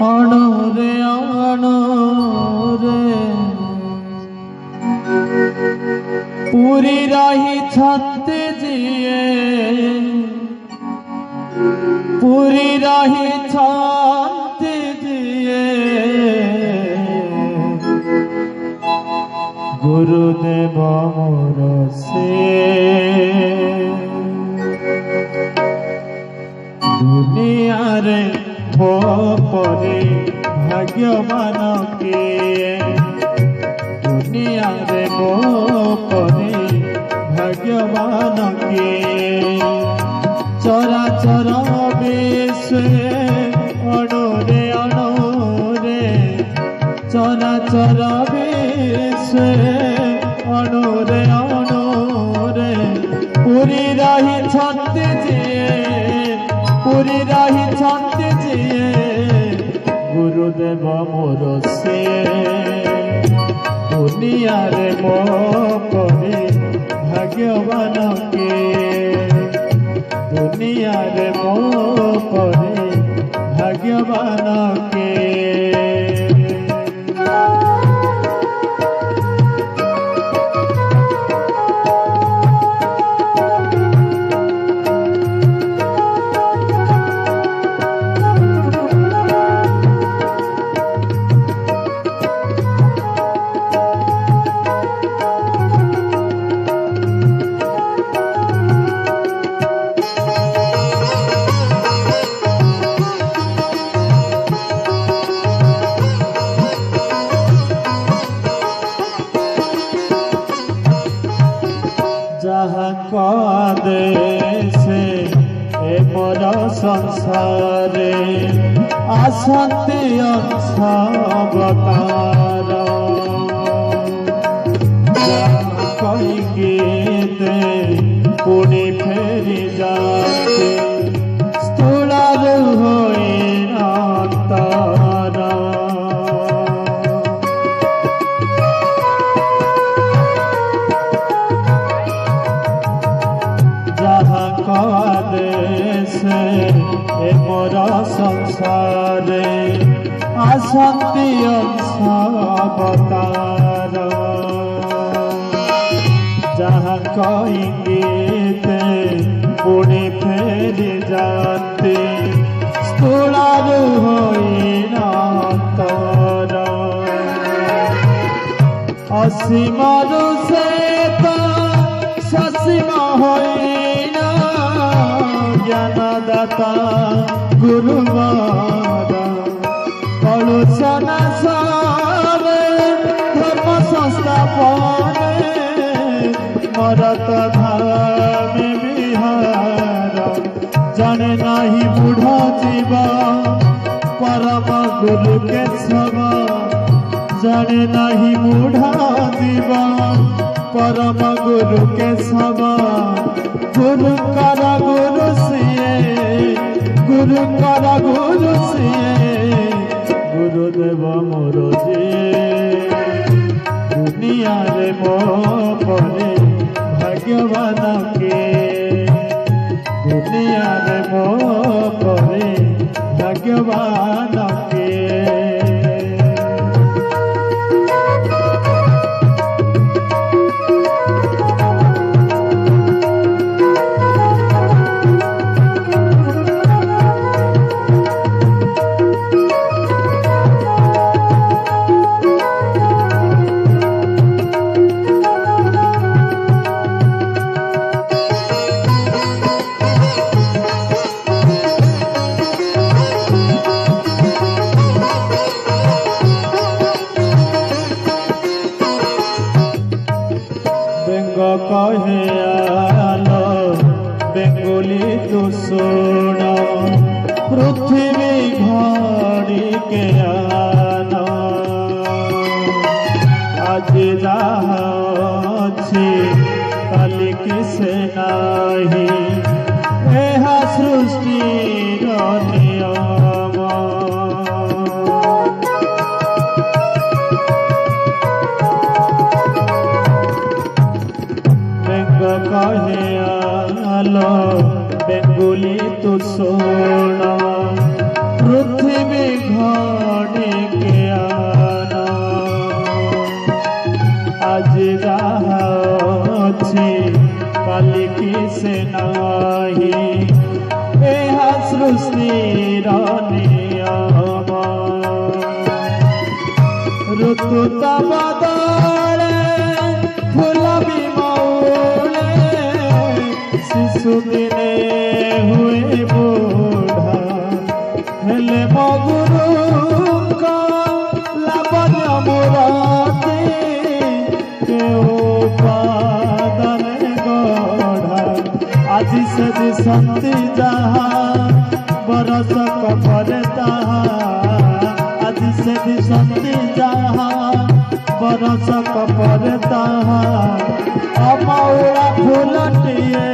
अणोरे अणोरे पूरी राही छाते जिए पूरी राही छाते जिए गुरुदेव मोर से दुनिया रे मो परे भाग्यवान के दुनिया रे मो परे भाग्यवान के चरा चरा बेश अणोरे अणोरे चरा चरा बेश अणोरे अणोरे पूरी राही छाते जिए पूरी राही छाते जिए गुरुदेव मोर से दुनिया रे मो परे भाग्यवान के दुनिया रे मो परे भाग्यवान के जहाँ कदेशे ए मोर संसारे आसंति अंश अवतार जहाँ कई गीते पुणी फेरी जाते स्थूलार होई अंतर कदेशे ए मोर संसारे आसंति अंश अवतार जहाँ कई गीते पुणी फेरी जाते स्थूलार होई अंतर असीमर से ससीम होई ज्ञानदाता गुरुवार कलुषना सारे धर्म संस्थापने मरत धाम विहार जाने नाही बुढ़ जीव परम गुरु के सब जाने नाही बुढ़ जीव परम गुरु के सब गुरु कर गुरु सिए गुरु कर गुरु सिए गुरुदेव मोर जे दुनिया रे मो परे भाग्यवान के दुनिया रे मो परे भाग्यवान के कहे आलो बेंगोली तू सुन पृथ्वी घड़ी के आना आज जहाँ अच्छी काली किसे नाही यह सृष्टि नियम कहे आलो बेंगुली तू सोना पृथ्वी घड़ी के आना आज जहाँ अच्छे काली की से नाही यह सृष्टि नियम ऋतु बदले फूल भी मौले शिशु दिने हुए बूढ़ा हेले मगुरु लावण्य मुराती के पादन गढ़ा आज से दिशंती जहाँ बरस कपर तहा आज से दिशंती जहाँ बरस कपर तहा अमौरा फूलटिए